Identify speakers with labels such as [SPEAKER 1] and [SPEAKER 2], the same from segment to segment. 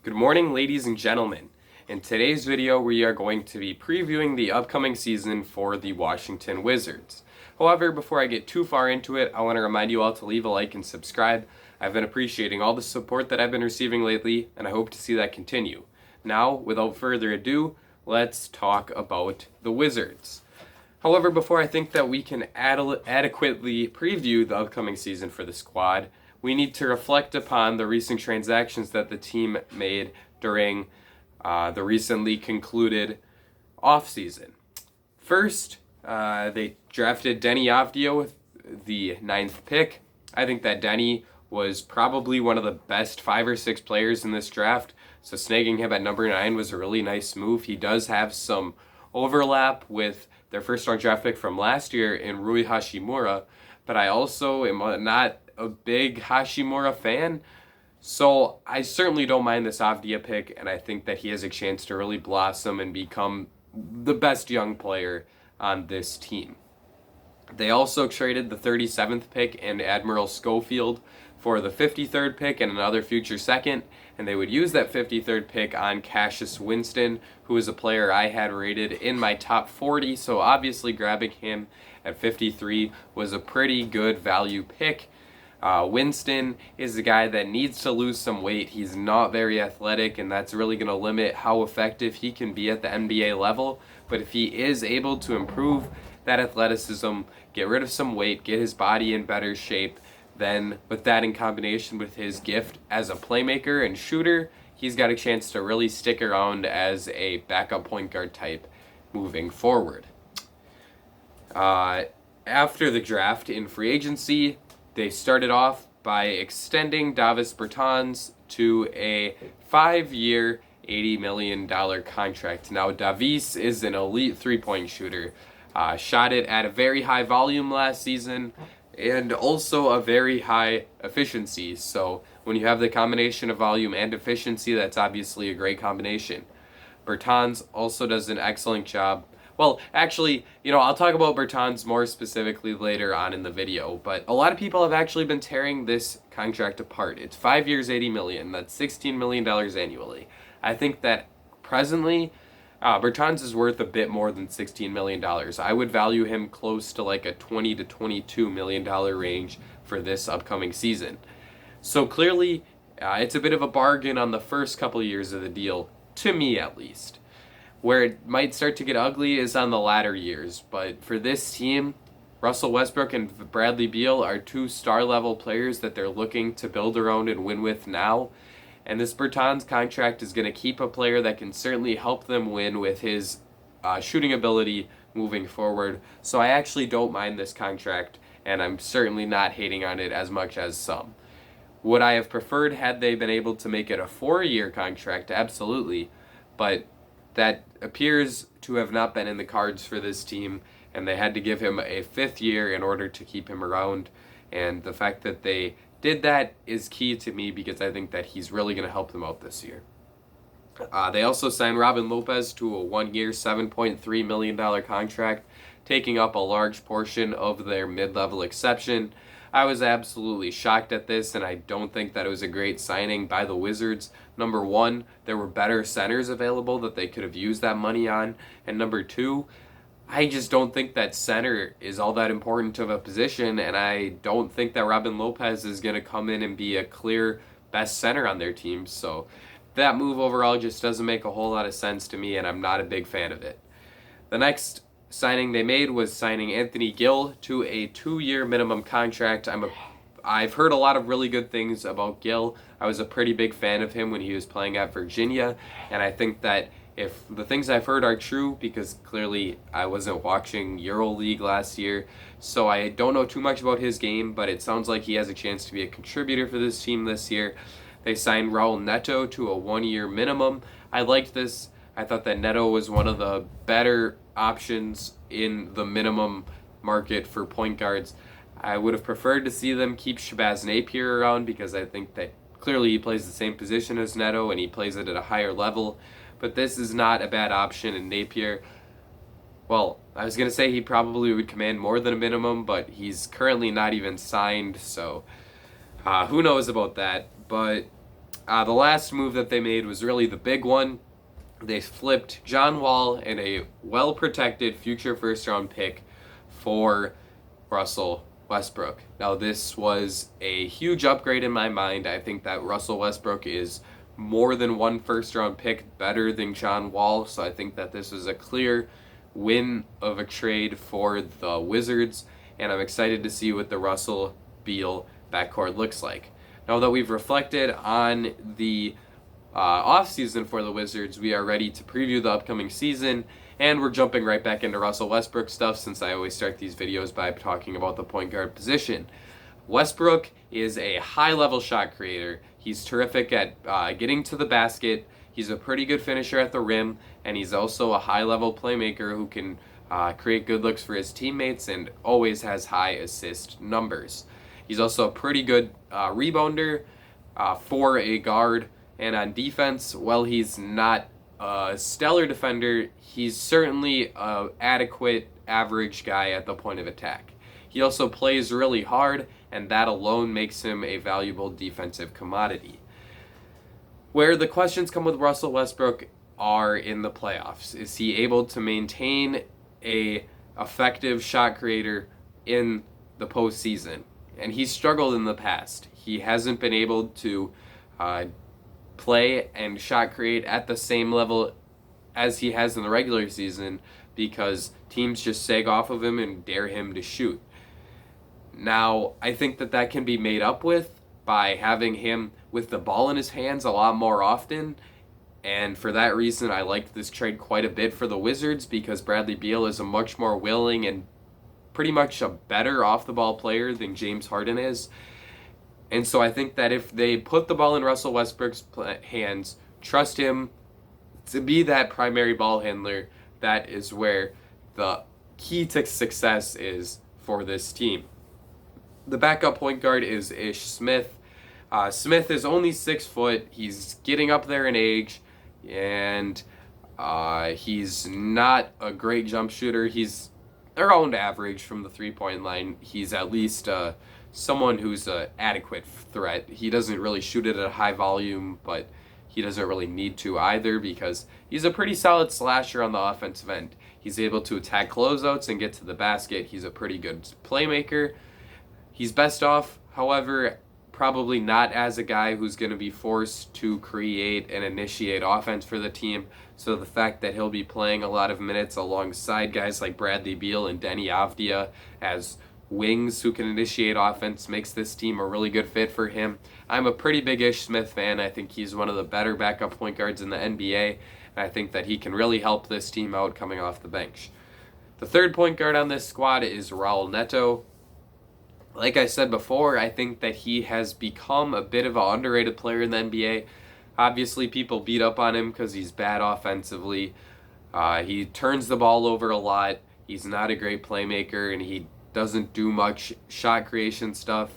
[SPEAKER 1] Good morning, ladies and gentlemen. In today's video, we are going to be previewing the upcoming season for the Washington Wizards. However, before I get too far into it, I want to remind you all to leave a like and subscribe. I've been appreciating all the support that I've been receiving lately, and I hope to see that continue. Now, without further ado, let's talk about the Wizards. However, before I think that we can adequately preview the upcoming season for the squad, we need to reflect upon the recent transactions that the team made during the recently concluded offseason. First, they drafted Deni Avdija with the 9th pick. I think that Deni was probably one of the best 5 or 6 players in this draft, so snagging him at number 9 was a really nice move. He does have some overlap with their first-round draft pick from last year in Rui Hachimura, but I also am not a big Hachimura fan, so I certainly don't mind this Avdija pick, and I think that he has a chance to really blossom and become the best young player on this team. They also traded the 37th pick and Admiral Schofield for the 53rd pick and another future second, and they would use that 53rd pick on Cassius Winston, who is a player I had rated in my top 40, so obviously grabbing him at 53 was a pretty good value pick. Winston is a guy that needs to lose some weight. He's not very athletic, and that's really going to limit how effective he can be at the NBA level. But if he is able to improve that athleticism, get rid of some weight, get his body in better shape, then with that in combination with his gift as a playmaker and shooter, he's got a chance to really stick around as a backup point guard type moving forward. After the draft in free agency, they started off by extending Davis Bertans to a 5-year, $80 million contract. Now, Davis is an elite three-point shooter. Shot it at a very high volume last season and also a very high efficiency. So when you have the combination of volume and efficiency, that's obviously a great combination. Bertans also does an excellent job. Well, actually, I'll talk about Bertans more specifically later on in the video, but a lot of people have actually been tearing this contract apart. It's 5 years, $80 million. That's $16 million annually. I think that presently, Bertans is worth a bit more than $16 million. I would value him close to like a $20 to $22 million range for this upcoming season. So clearly, it's a bit of a bargain on the first couple of years of the deal, to me at least. Where it might start to get ugly is on the latter years, but for this team, Russell Westbrook and Bradley Beal are 2 star-level players that they're looking to build around and win with now, and this Bertans contract is going to keep a player that can certainly help them win with his shooting ability moving forward, so I actually don't mind this contract, and I'm certainly not hating on it as much as some. Would I have preferred had they been able to make it a 4-year contract? Absolutely, but that appears to have not been in the cards for this team, and they had to give him a 5th year in order to keep him around, and the fact that they did that is key to me because I think that he's really going to help them out this year. They also signed Robin Lopez to a 1-year, $7.3 million contract, taking up a large portion of their mid-level exception. I was absolutely shocked at this, and I don't think that it was a great signing by the Wizards. Number 1, there were better centers available that they could have used that money on. And number 2, I just don't think that center is all that important of a position, and I don't think that Robin Lopez is going to come in and be a clear best center on their team. So that move overall just doesn't make a whole lot of sense to me, and I'm not a big fan of it. The next signing they made was signing Anthony Gill to a 2-year minimum contract. I've heard a lot of really good things about Gill. I was a pretty big fan of him when he was playing at Virginia, and I think that if the things I've heard are true, because clearly I wasn't watching EuroLeague last year, so I don't know too much about his game, but it sounds like he has a chance to be a contributor for this team this year. They signed Raul Neto to a 1-year minimum. I liked this. I thought that Neto was one of the better options in the minimum market for point guards. I would have preferred to see them keep Shabazz Napier around because I think that clearly he plays the same position as Neto and he plays it at a higher level. But this is not a bad option, and Napier, well, I was going to say he probably would command more than a minimum, but he's currently not even signed, so who knows about that. But The last move that they made was really the big one. They flipped John Wall and a well-protected future first-round pick for Russell Westbrook. Now, this was a huge upgrade in my mind. I think that Russell Westbrook is more than one first-round pick better than John Wall, so I think that this is a clear win of a trade for the Wizards, and I'm excited to see what the Russell Beal backcourt looks like. Now that we've reflected on the offseason for the Wizards, we are ready to preview the upcoming season, and we're jumping right back into Russell Westbrook stuff since I always start these videos by talking about the point guard position. Westbrook is a high-level shot creator. He's terrific at getting to the basket. He's a pretty good finisher at the rim, and he's also a high-level playmaker who can create good looks for his teammates and always has high assist numbers. He's also a pretty good rebounder for a guard, and on defense, while he's not a stellar defender, he's certainly an adequate average guy at the point of attack. He also plays really hard, and that alone makes him a valuable defensive commodity. Where the questions come with Russell Westbrook are in the playoffs. Is he able to maintain a effective shot creator in the postseason? And he's struggled in the past. He hasn't been able to play and shot create at the same level as he has in the regular season because teams just sag off of him and dare him to shoot. Now, I think that can be made up with by having him with the ball in his hands a lot more often, and for that reason I liked this trade quite a bit for the Wizards because Bradley Beal is a much more willing and pretty much a better off-the-ball player than James Harden is. And so I think that if they put the ball in Russell Westbrook's hands, trust him to be that primary ball handler, that is where the key to success is for this team. The backup point guard is Ish Smith. Smith is only 6 foot. He's getting up there in age, and he's not a great jump shooter. He's around average from the three-point line. He's at least someone who's an adequate threat. He doesn't really shoot it at a high volume, but he doesn't really need to either because he's a pretty solid slasher on the offensive end. He's able to attack closeouts and get to the basket. He's a pretty good playmaker. He's best off, however, probably not as a guy who's going to be forced to create and initiate offense for the team. So the fact that he'll be playing a lot of minutes alongside guys like Bradley Beal and Deni Avdija as wings who can initiate offense makes this team a really good fit for him. I'm a pretty big Ish Smith fan. I think he's one of the better backup point guards in the NBA, and I think that he can really help this team out coming off the bench. The third point guard on this squad is Raul Neto. Like I said before, I think that he has become a bit of an underrated player in the NBA. Obviously, people beat up on him because he's bad offensively. He turns the ball over a lot. He's not a great playmaker, and he doesn't do much shot creation stuff.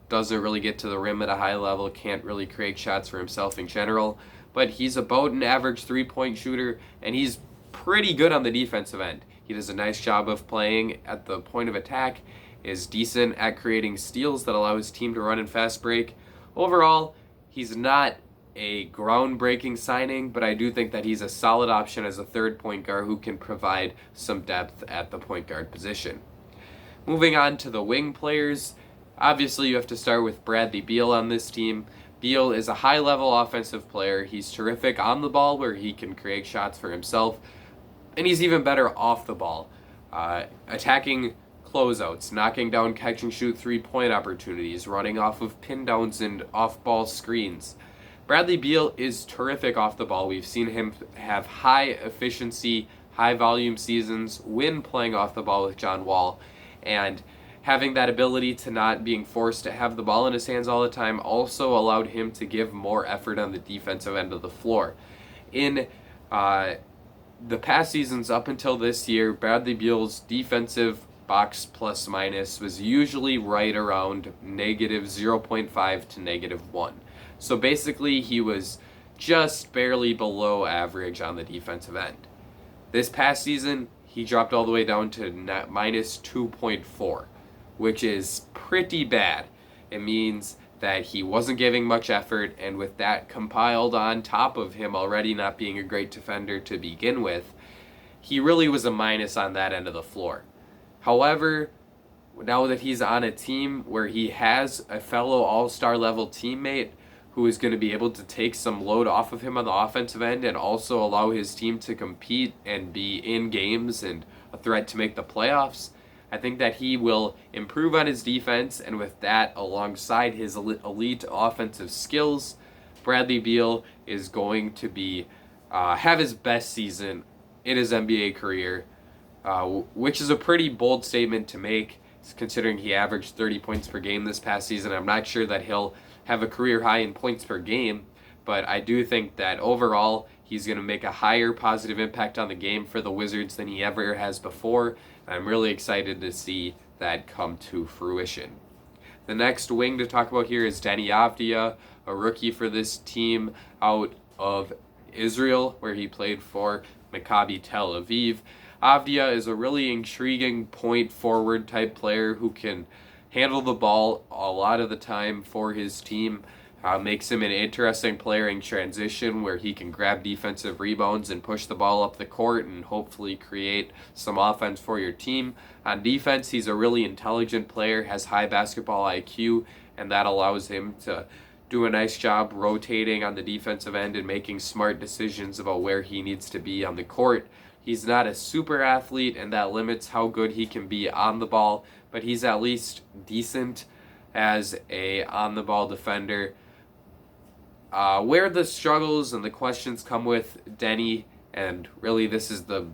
[SPEAKER 1] Doesn't really get to the rim at a high level. Can't really create shots for himself in general. But he's about an average three-point shooter, and he's pretty good on the defensive end. He does a nice job of playing at the point of attack, is decent at creating steals that allow his team to run in fast break. Overall, he's not a groundbreaking signing, but I do think that he's a solid option as a third point guard who can provide some depth at the point guard position. Moving on to the wing players, obviously you have to start with Bradley Beal on this team. Beal is a high-level offensive player. He's terrific on the ball where he can create shots for himself, and he's even better off the ball, attacking closeouts, knocking down catch-and-shoot three-point opportunities, running off of pin downs and off-ball screens. Bradley Beal is terrific off the ball. We've seen him have high efficiency, high volume seasons when playing off the ball with John Wall, and having that ability to not being forced to have the ball in his hands all the time also allowed him to give more effort on the defensive end of the floor. In the past seasons up until this year, Bradley Beal's defensive box plus minus was usually right around negative 0.5 to negative 1. So basically he was just barely below average on the defensive end. This past season, he dropped all the way down to minus 2.4, which is pretty bad. It means that he wasn't giving much effort, and with that compiled on top of him already not being a great defender to begin with, he really was a minus on that end of the floor. However, now that he's on a team where he has a fellow all-star level teammate who is going to be able to take some load off of him on the offensive end and also allow his team to compete and be in games and a threat to make the playoffs, I think that he will improve on his defense, and with that, alongside his elite offensive skills, Bradley Beal is going to be have his best season in his NBA career, which is a pretty bold statement to make, considering he averaged 30 points per game this past season. I'm not sure that he'll have a career high in points per game, but I do think that overall he's going to make a higher positive impact on the game for the Wizards than he ever has before. I'm really excited to see that come to fruition. The next wing to talk about here is Deni Avdija, a rookie for this team out of Israel, where he played for Maccabi Tel Aviv. Avdija is a really intriguing point forward type player who can handle the ball a lot of the time for his team. Makes him an interesting player in transition, where he can grab defensive rebounds and push the ball up the court and hopefully create some offense for your team. On defense, he's a really intelligent player, has high basketball IQ, and that allows him to do a nice job rotating on the defensive end and making smart decisions about where he needs to be on the court. He's not a super athlete, and that limits how good he can be on the ball, but he's at least decent as a on-the-ball defender. Where the struggles and the questions come with Deni, and really this is the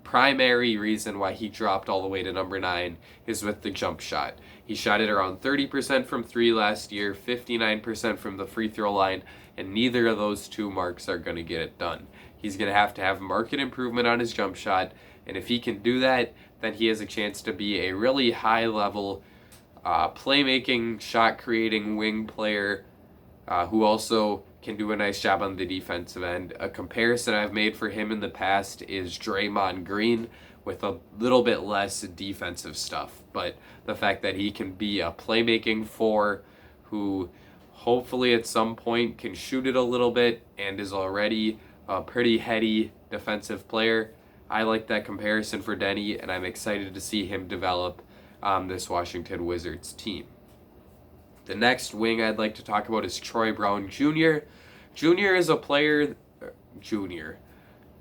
[SPEAKER 1] primary reason why he dropped all the way to number 9, is with the jump shot. He shot it around 30% from 3 last year, 59% from the free throw line, and neither of those two marks are going to get it done. He's going to have market improvement on his jump shot, and if he can do that, then he has a chance to be a really high-level playmaking, shot-creating wing player who also can do a nice job on the defensive end. A comparison I've made for him in the past is Draymond Green, with a little bit less defensive stuff. But the fact that he can be a playmaking four who hopefully at some point can shoot it a little bit and is already a pretty heady defensive player, I like that comparison for Deni, and I'm excited to see him develop this Washington Wizards team. The next wing I'd like to talk about is Troy Brown Jr. Jr. is a player... Junior.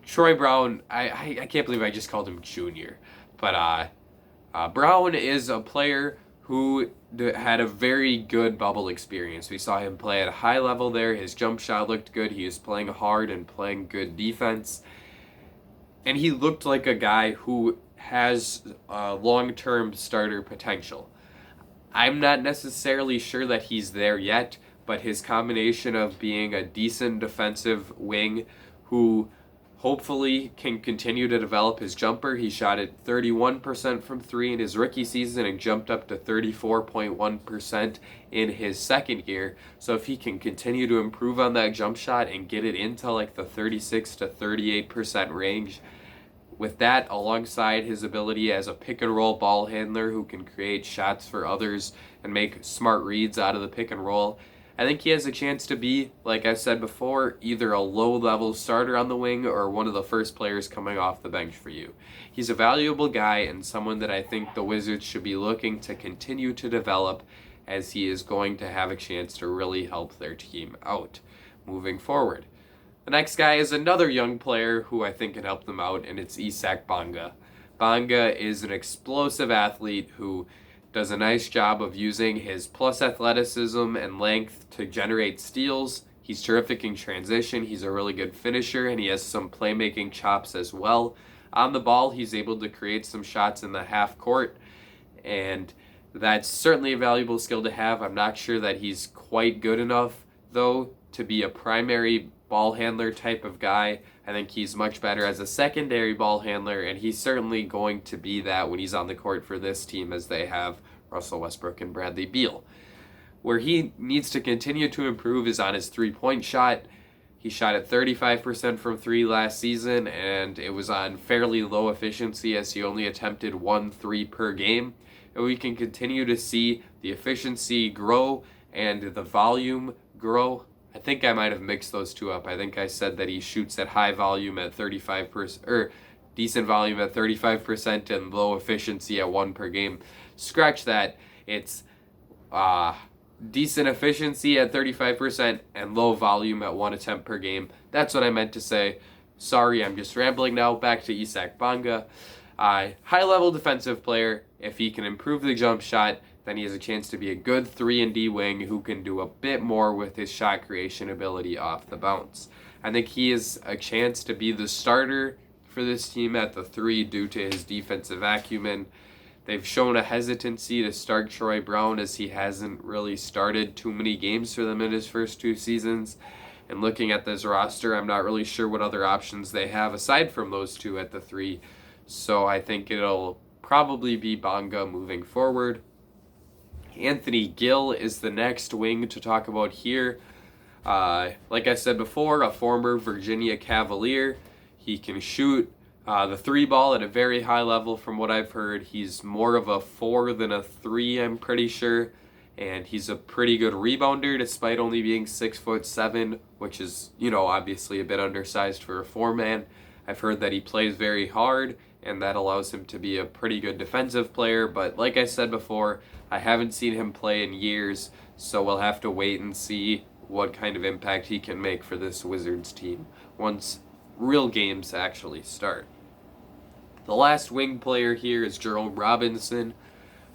[SPEAKER 1] Troy Brown, I can't believe I just called him Junior. But Brown is a player who had a very good bubble experience. We saw him play at a high level there. His jump shot looked good. He was playing hard and playing good defense. And he looked like a guy who has long-term starter potential. I'm not necessarily sure that he's there yet, but his combination of being a decent defensive wing who hopefully can continue to develop his jumper. He shot at 31% from 3 in his rookie season and jumped up to 34.1% in his second year. So if he can continue to improve on that jump shot and get it into like the 36 to 38% range, with that alongside his ability as a pick and roll ball handler who can create shots for others and make smart reads out of the pick and roll, I think he has a chance to be, like I said before, either a low-level starter on the wing or one of the first players coming off the bench for you. He's a valuable guy and someone that I think the Wizards should be looking to continue to develop, as he is going to have a chance to really help their team out moving forward. The next guy is another young player who I think can help them out, and it's Isaac Bonga. Bonga is an explosive athlete who does a nice job of using his plus athleticism and length to generate steals. He's terrific in transition. He's a really good finisher, and he has some playmaking chops as well. On the ball, he's able to create some shots in the half court, and that's certainly a valuable skill to have. I'm not sure that he's quite good enough, though, to be a primary ball handler type of guy. I think he's much better as a secondary ball handler, and he's certainly going to be that when he's on the court for this team, as they have Russell Westbrook and Bradley Beal. Where he needs to continue to improve is on his three-point shot. He shot at 35% from 3 last season, and it was on fairly low efficiency as he only attempted 1 3 per game. And we can continue to see the efficiency grow and the volume grow. I think I might have mixed those two up. I think I said that he shoots at high volume at 35%, or decent volume at 35% and low efficiency at 1 per game. Scratch that. It's decent efficiency at 35% and low volume at 1 attempt per game. That's what I meant to say. Sorry, I'm just rambling now. Back to Isaac Bonga. High-level defensive player. If he can improve the jump shot, then he has a chance to be a good 3-and-D wing who can do a bit more with his shot creation ability off the bounce. I think he has a chance to be the starter for this team at the 3 due to his defensive acumen. They've shown a hesitancy to start Troy Brown as he hasn't really started too many games for them in his first 2 seasons. And looking at this roster, I'm not really sure what other options they have aside from those 2 at the 3. So I think it'll probably be Bonga moving forward. Anthony Gill is the next wing to talk about here. Like I said before, a former Virginia Cavalier. He can shoot the 3 ball at a very high level from what I've heard. He's more of a 4 than a 3, I'm pretty sure. And he's a pretty good rebounder despite only being 6'7", which is, obviously a bit undersized for a 4-man. I've heard that he plays very hard, and that allows him to be a pretty good defensive player. But like I said before, I haven't seen him play in years, so we'll have to wait and see what kind of impact he can make for this Wizards team once real games actually start. The last wing player here is Jerome Robinson.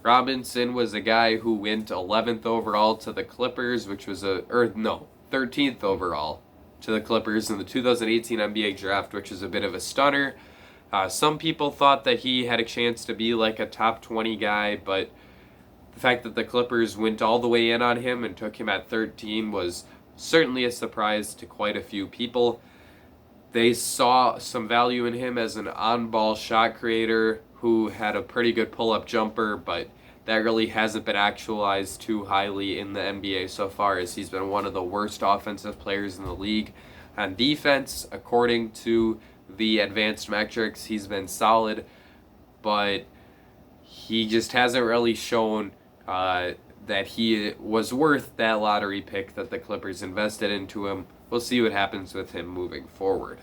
[SPEAKER 1] Robinson was a guy who went 11th overall to the Clippers, which was 13th overall to the Clippers in the 2018 NBA draft, which is a bit of a stunner. Some people thought that he had a chance to be like a top 20 guy, but the fact that the Clippers went all the way in on him and took him at 13 was certainly a surprise to quite a few people. They saw some value in him as an on-ball shot creator who had a pretty good pull-up jumper, but that really hasn't been actualized too highly in the NBA so far, as he's been one of the worst offensive players in the league. On defense, according to the advanced metrics, he's been solid, but he just hasn't really shown that he was worth that lottery pick that the Clippers invested into him. We'll see what happens with him moving forward.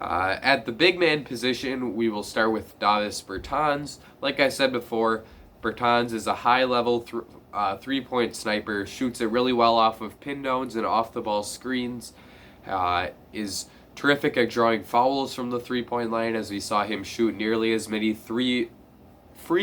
[SPEAKER 1] At the big man position, we will start with Davis Bertans. Like I said before, Bertans is a high-level three-point sniper, shoots it really well off of pin downs and off-the-ball screens, is terrific at drawing fouls from the three-point line, as we saw him shoot nearly as many free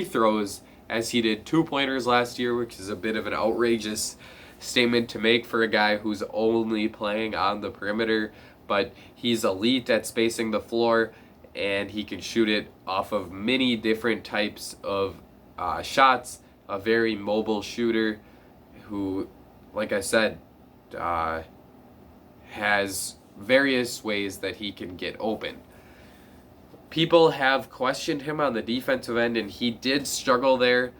[SPEAKER 1] throws as he did two-pointers last year, which is a bit of an outrageous statement to make for a guy who's only playing on the perimeter, but he's elite at spacing the floor, and he can shoot it off of many different types of shots. A very mobile shooter who, like I said, has various ways that he can get open. People have questioned him on the defensive end, and he did struggle there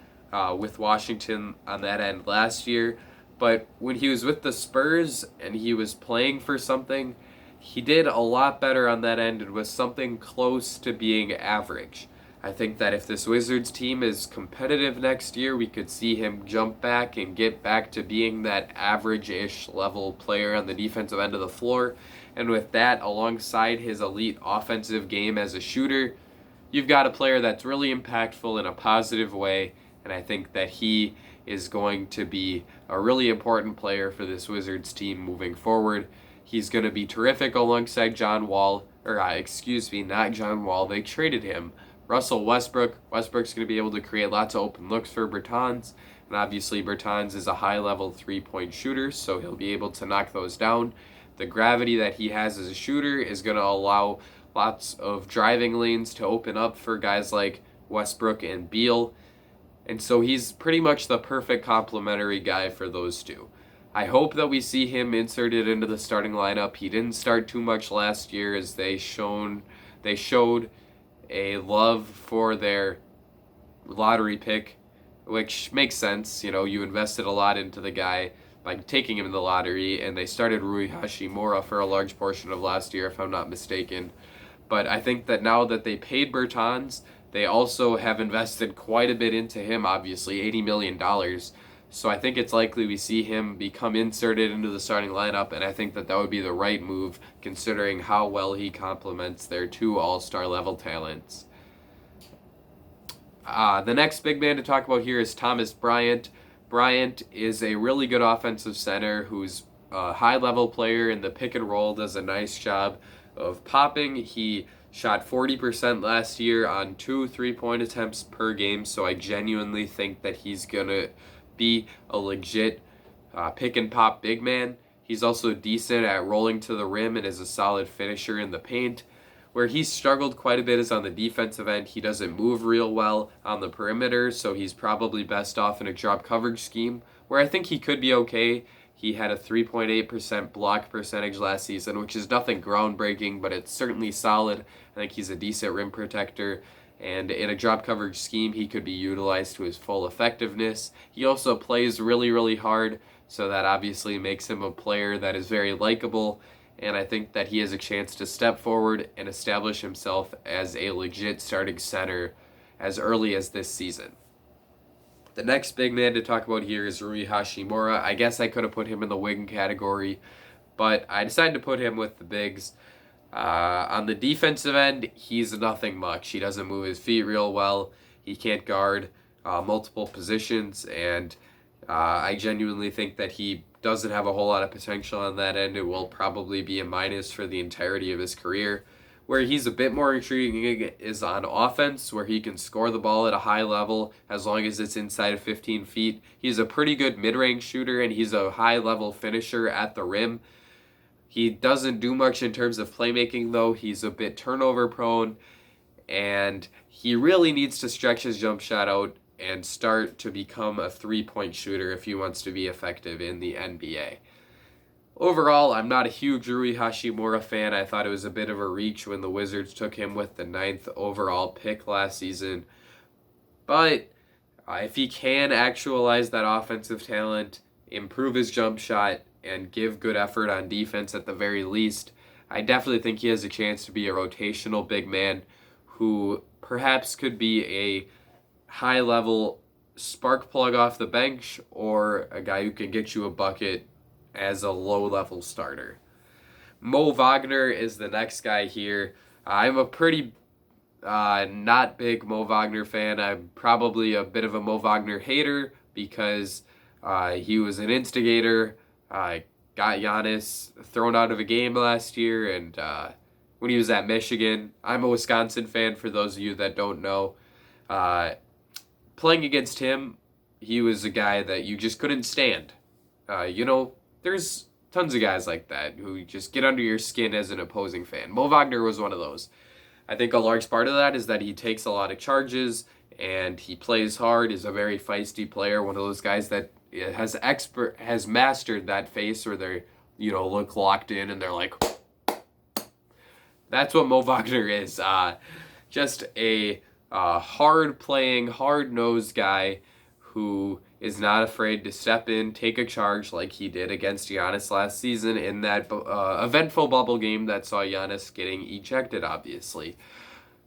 [SPEAKER 1] with Washington on that end last year. But when he was with the Spurs and he was playing for something, he did a lot better on that end and was something close to being average. I think that if this Wizards team is competitive next year, we could see him jump back and get back to being that average-ish level player on the defensive end of the floor. And with that, alongside his elite offensive game as a shooter, you've got a player that's really impactful in a positive way, and I think that he is going to be a really important player for this Wizards team moving forward. He's going to be terrific alongside John Wall, not John Wall, they traded him. Russell Westbrook. Westbrook's going to be able to create lots of open looks for Bertans, and obviously Bertans is a high-level three-point shooter, so he'll be able to knock those down. The gravity that he has as a shooter is going to allow lots of driving lanes to open up for guys like Westbrook and Beal, and so he's pretty much the perfect complementary guy for those two. I hope that we see him inserted into the starting lineup. He didn't start too much last year, as they showed a love for their lottery pick, which makes sense. You invested a lot into the guy by taking him in the lottery, and they started Rui Hachimura for a large portion of last year, if I'm not mistaken. But I think that now that they paid Bertans, they also have invested quite a bit into him, obviously, $80 million. So I think it's likely we see him become inserted into the starting lineup, and I think that would be the right move considering how well he complements their two all-star level talents. The next big man to talk about here is Thomas Bryant. Bryant is a really good offensive center who's a high-level player in the pick and roll, does a nice job of popping. He shot 40% last year on 2 3-point attempts per game, so I genuinely think that he's going to be a legit pick and pop big man. He's also decent at rolling to the rim and is a solid finisher in the paint. Where he's struggled quite a bit is on the defensive end. He doesn't move real well on the perimeter, so he's probably best off in a drop coverage scheme, where I think he could be okay. He had a 3.8% block percentage last season, which is nothing groundbreaking, but it's certainly solid. I think he's a decent rim protector, and in a drop coverage scheme, he could be utilized to his full effectiveness. He also plays really, really hard, so that obviously makes him a player that is very likable, and I think that he has a chance to step forward and establish himself as a legit starting center as early as this season. The next big man to talk about here is Rui Hachimura. I guess I could have put him in the wing category, but I decided to put him with the bigs. On the defensive end, he's nothing much. He doesn't move his feet real well. He can't guard multiple positions, and I genuinely think that he doesn't have a whole lot of potential on that end. It will probably be a minus for the entirety of his career. Where he's a bit more intriguing is on offense, where he can score the ball at a high level as long as it's inside of 15 feet. He's a pretty good mid-range shooter, and he's a high-level finisher at the rim. He doesn't do much in terms of playmaking, though. He's a bit turnover-prone, and he really needs to stretch his jump shot out and start to become a three-point shooter if he wants to be effective in the NBA. Overall, I'm not a huge Rui Hachimura fan. I thought it was a bit of a reach when the Wizards took him with the 9th overall pick last season. But if he can actualize that offensive talent, improve his jump shot, and give good effort on defense at the very least, I definitely think he has a chance to be a rotational big man who perhaps could be a high-level spark plug off the bench or a guy who can get you a bucket as a low-level starter. Mo Wagner is the next guy here. I'm a pretty not big Mo Wagner fan. I'm probably a bit of a Mo Wagner hater because he was an instigator, got Giannis thrown out of a game last year, and when he was at Michigan. I'm a Wisconsin fan, for those of you that don't know. Playing against him, he was a guy that you just couldn't stand. There's tons of guys like that who just get under your skin as an opposing fan. Mo Wagner was one of those. I think a large part of that is that he takes a lot of charges and he plays hard, is a very feisty player, one of those guys that has mastered that face where they look locked in and they're like, that's what Mo Wagner is. Just a hard-playing, hard-nosed guy who is not afraid to step in, take a charge like he did against Giannis last season in that eventful bubble game that saw Giannis getting ejected, obviously.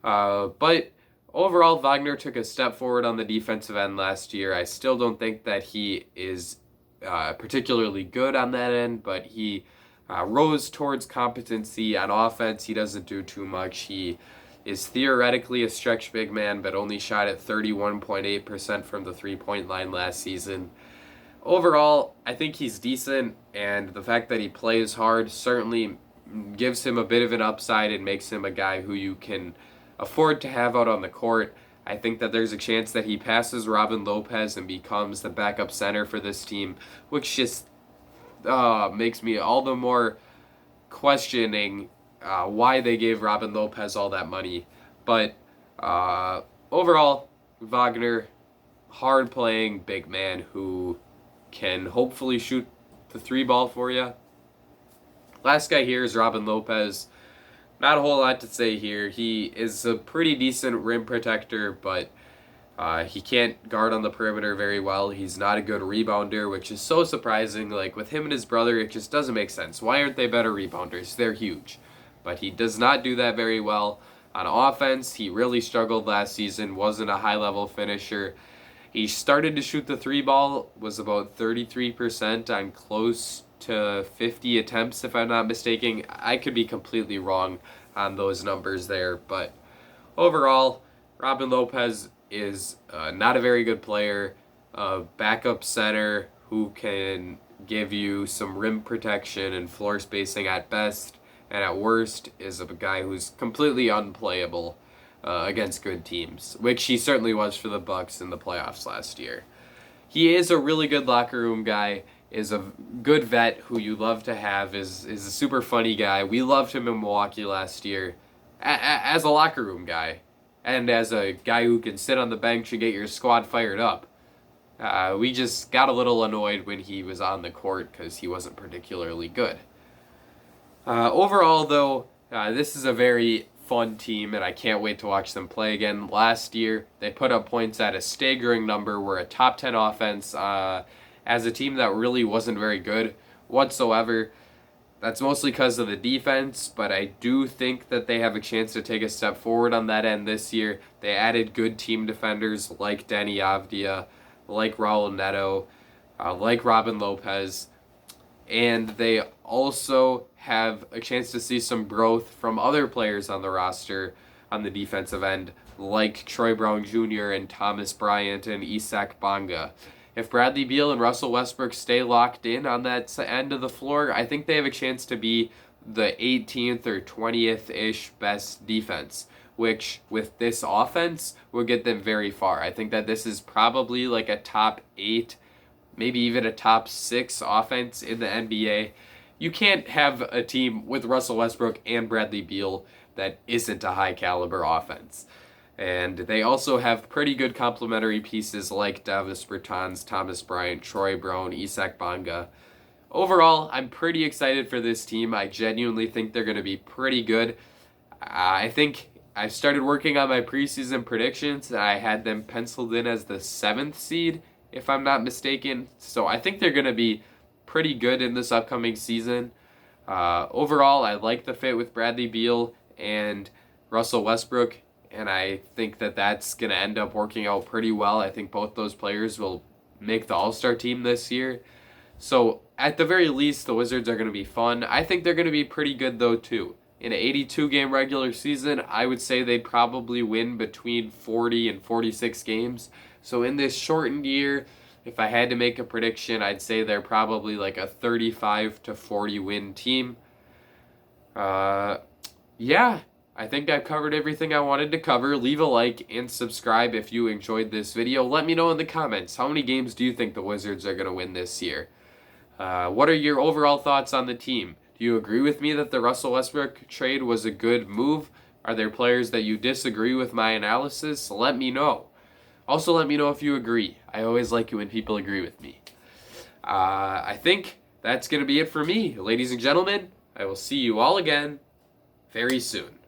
[SPEAKER 1] But overall, Wagner took a step forward on the defensive end last year. I still don't think that he is particularly good on that end, but he rose towards competency on offense. He doesn't do too much. He is theoretically a stretch big man, but only shot at 31.8% from the three-point line last season. Overall, I think he's decent, and the fact that he plays hard certainly gives him a bit of an upside and makes him a guy who you can afford to have out on the court. I think that there's a chance that he passes Robin Lopez and becomes the backup center for this team, which just makes me all the more questioning why they gave Robin Lopez all that money. But overall, Wagner, hard-playing big man who can hopefully shoot the three ball for you. Last guy here is Robin Lopez. Not a whole lot to say here. He is a pretty decent rim protector, but he can't guard on the perimeter very well. He's not a good rebounder, which is so surprising. Like, with him and his brother, it just doesn't make sense. Why aren't they better rebounders? They're huge. But he does not do that very well. On offense, he really struggled last season, wasn't a high-level finisher, He started to shoot the three ball, was about 33% on close to 50 attempts, if I'm not mistaken. I could be completely wrong on those numbers there, but overall, Robin Lopez is not a very good player, a backup center who can give you some rim protection and floor spacing at best, and at worst is a guy who's completely unplayable against good teams, which he certainly was for the Bucks in the playoffs last year. He is a really good locker room guy, is a good vet who you love to have, is a super funny guy. We loved him in Milwaukee last year as a locker room guy and as a guy who can sit on the bench and get your squad fired up. We just got a little annoyed when he was on the court because he wasn't particularly good. Overall, though, this is a very fun team, and I can't wait to watch them play again. Last year, they put up points at a staggering number. We're a top 10 offense as a team that really wasn't very good whatsoever. That's mostly because of the defense, but I do think that they have a chance to take a step forward on that end this year. They added good team defenders like Deni Avdija, like Raul Neto, like Robin Lopez, and they also have a chance to see some growth from other players on the roster on the defensive end, like Troy Brown Jr. and Thomas Bryant and Isaac Bonga. If Bradley Beal and Russell Westbrook stay locked in on that end of the floor, I think they have a chance to be the 18th or 20th-ish best defense, which with this offense will get them very far. I think that this is probably like a top 8, maybe even a top 6 offense in the NBA. You can't have a team with Russell Westbrook and Bradley Beal that isn't a high caliber offense. And they also have pretty good complementary pieces like Davis Bertans, Thomas Bryant, Troy Brown, Isaac Bonga. Overall, I'm pretty excited for this team. I genuinely think they're going to be pretty good. I think I started working on my preseason predictions, and I had them penciled in as the 7th seed, if I'm not mistaken. So I think they're going to be pretty good in this upcoming season. Overall, I like the fit with Bradley Beal and Russell Westbrook, and I think that that's going to end up working out pretty well. I think both those players will make the All-Star team this year. So at the very least, the Wizards are going to be fun. I think they're going to be pretty good, though, too. In an 82-game regular season, I would say they'd probably win between 40 and 46 games. So in this shortened year, if I had to make a prediction, I'd say they're probably like a 35 to 40 win team. Yeah, I think I've covered everything I wanted to cover. Leave a like and subscribe if you enjoyed this video. Let me know in the comments, how many games do you think the Wizards are going to win this year? What are your overall thoughts on the team? Do you agree with me that the Russell Westbrook trade was a good move? Are there players that you disagree with my analysis? Let me know. Also, let me know if you agree. I always like it when people agree with me. I think that's going to be it for me. Ladies and gentlemen, I will see you all again very soon.